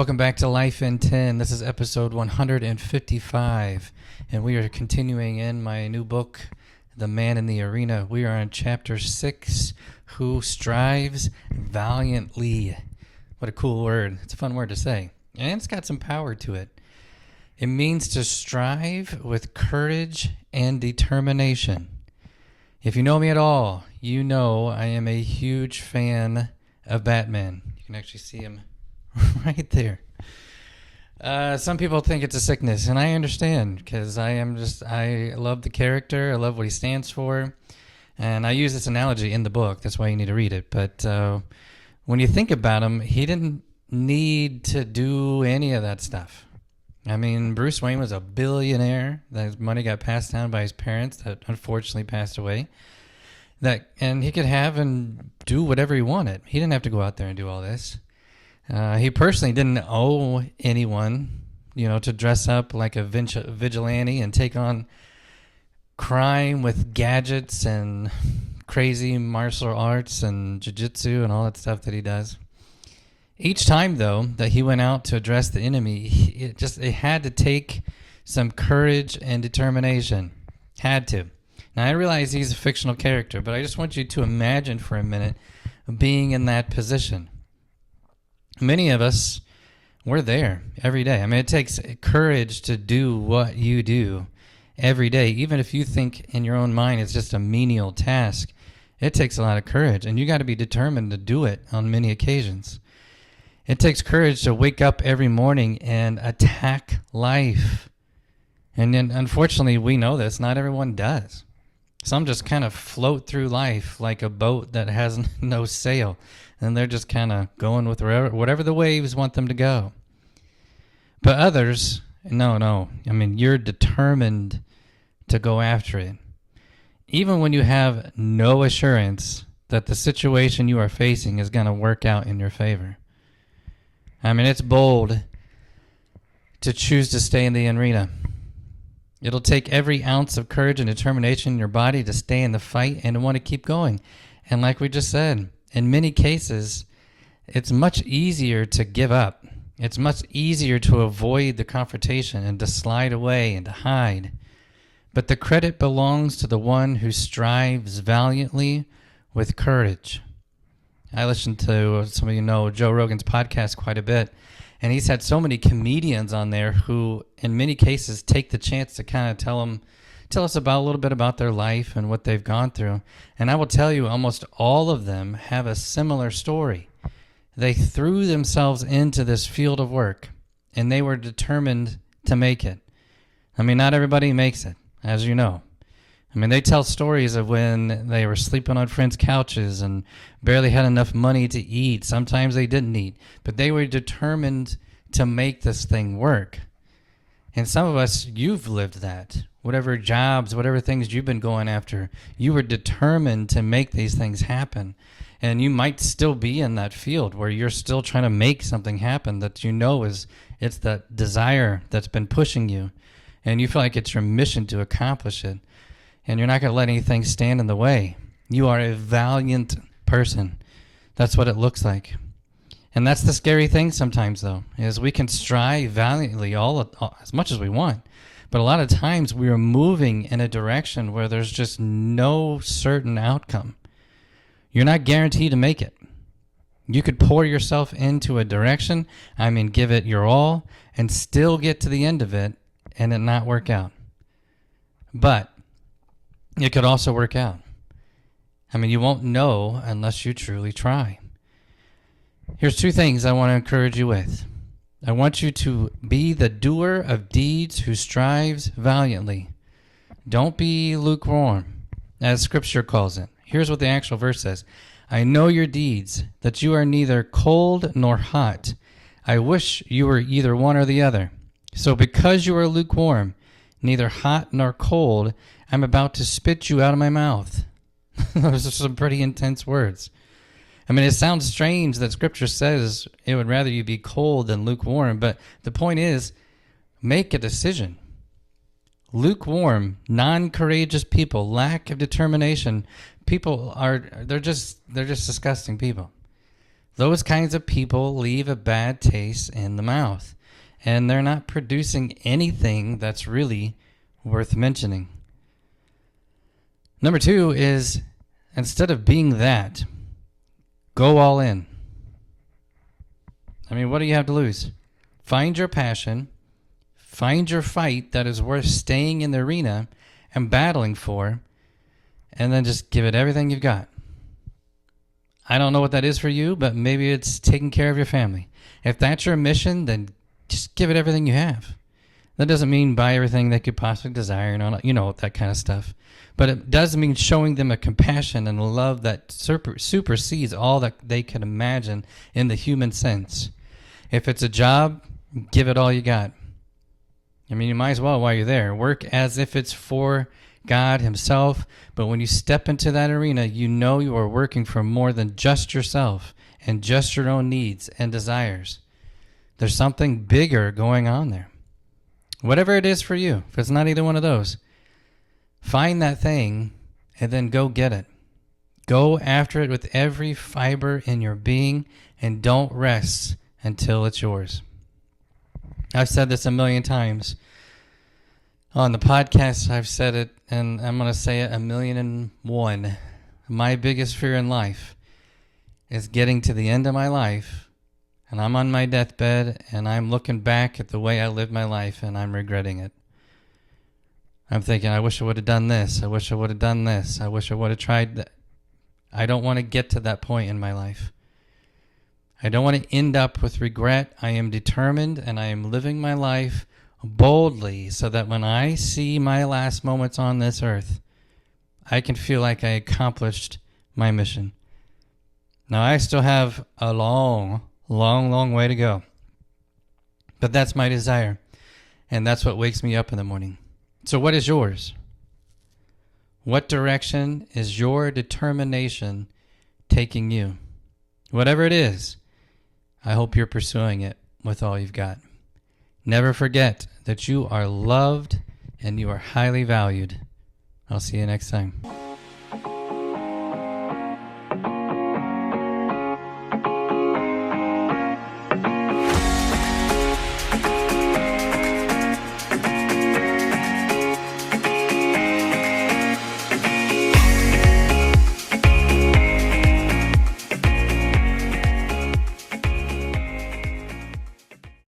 Welcome back to Life in 10. This is episode 155, and we are continuing in my new book, The Man in the Arena. We are on chapter 6, Who Strives Valiantly. What a cool word. It's a fun word to say, and it's got some power to it. It means to strive with courage and determination. If you know me at all, you know I am a huge fan of Batman. You can actually see him right there. Some people think it's a sickness, and I understand because I love the character. I love what he stands for. And I use this analogy in the book. That's why you need to read it. But when you think about him, he didn't need to do any of that stuff. I mean, Bruce Wayne was a billionaire. His money got passed down by his parents that unfortunately passed away. And he could have and do whatever he wanted. He didn't have to go out there and do all this. He personally didn't owe anyone, to dress up like a vigilante and take on crime with gadgets and crazy martial arts and jiu-jitsu and all that stuff that he does. Each time, though, that he went out to address the enemy, it had to take some courage and determination. Had to. Now, I realize he's a fictional character, but I just want you to imagine for a minute being in that position. Many of us, we're there every day. I mean, it takes courage to do what you do every day. Even if you think in your own mind it's just a menial task, it takes a lot of courage, and you got to be determined to do it on many occasions. It takes courage to wake up every morning and attack life. And then, unfortunately, we know this. Not everyone does. Some just kind of float through life like a boat that has no sail. And they're just kind of going with whatever the waves want them to go. But others, no. I mean, you're determined to go after it. Even when you have no assurance that the situation you are facing is going to work out in your favor. I mean, it's bold to choose to stay in the arena. It'll take every ounce of courage and determination in your body to stay in the fight and to want to keep going. And like we just said, in many cases, it's much easier to give up. It's much easier to avoid the confrontation and to slide away and to hide. But the credit belongs to the one who strives valiantly with courage. I listen to, some of you know, Joe Rogan's podcast quite a bit, and he's had so many comedians on there who, in many cases, take the chance to kind of tell us about a little bit about their life and what they've gone through. And I will tell you, almost all of them have a similar story. They threw themselves into this field of work, and they were determined to make it. I mean, not everybody makes it, as you know. I mean, they tell stories of when they were sleeping on friends' couches and barely had enough money to eat. Sometimes they didn't eat, but they were determined to make this thing work. And some of us, you've lived that. Whatever jobs, whatever things you've been going after, you were determined to make these things happen. And you might still be in that field where you're still trying to make something happen that it's that desire that's been pushing you. And you feel like it's your mission to accomplish it. And you're not going to let anything stand in the way. You are a valiant person. That's what it looks like. And that's the scary thing sometimes, though, is we can strive valiantly as much as we want. But a lot of times we are moving in a direction where there's just no certain outcome. You're not guaranteed to make it. You could pour yourself into a direction, give it your all, and still get to the end of it and it not work out. But it could also work out. You won't know unless you truly try. Here's 2 things I want to encourage you with. I want you to be the doer of deeds who strives valiantly. Don't be lukewarm, as Scripture calls it. Here's what the actual verse says. I know your deeds, that you are neither cold nor hot. I wish you were either one or the other. So because you are lukewarm, neither hot nor cold, I'm about to spit you out of my mouth. Those are some pretty intense words. It sounds strange that Scripture says it would rather you be cold than lukewarm, but the point is, make a decision. Lukewarm, non-courageous people, lack of determination, they're just disgusting people. Those kinds of people leave a bad taste in the mouth, and they're not producing anything that's really worth mentioning. Number 2 is, instead of being that, go all in. I mean, what do you have to lose? Find your passion, find your fight that is worth staying in the arena and battling for, and then just give it everything you've got. I don't know what that is for you, but maybe it's taking care of your family. If that's your mission, then just give it everything you have. That doesn't mean buy everything they could possibly desire, that kind of stuff. But it does mean showing them a compassion and a love that supersedes all that they can imagine in the human sense. If it's a job, give it all you got. I mean, you might as well, while you're there, work as if it's for God himself. But when you step into that arena, you know you are working for more than just yourself and just your own needs and desires. There's something bigger going on there. Whatever it is for you, if it's not either one of those, find that thing and then go get it. Go after it with every fiber in your being and don't rest until it's yours. I've said this a million times. On the podcast, I've said it, and I'm going to say it 1,000,001. My biggest fear in life is getting to the end of my life, and I'm on my deathbed, and I'm looking back at the way I lived my life, and I'm regretting it. I'm thinking, I wish I would have done this. I wish I would have done this. I wish I would have tried that. I don't want to get to that point in my life. I don't want to end up with regret. I am determined, and I am living my life boldly so that when I see my last moments on this earth, I can feel like I accomplished my mission. Now, I still have a long way to go. But that's my desire, and that's what wakes me up in the morning. So what is yours? What direction is your determination taking you? Whatever it is, I hope you're pursuing it with all you've got. Never forget that you are loved and you are highly valued. I'll see you next time.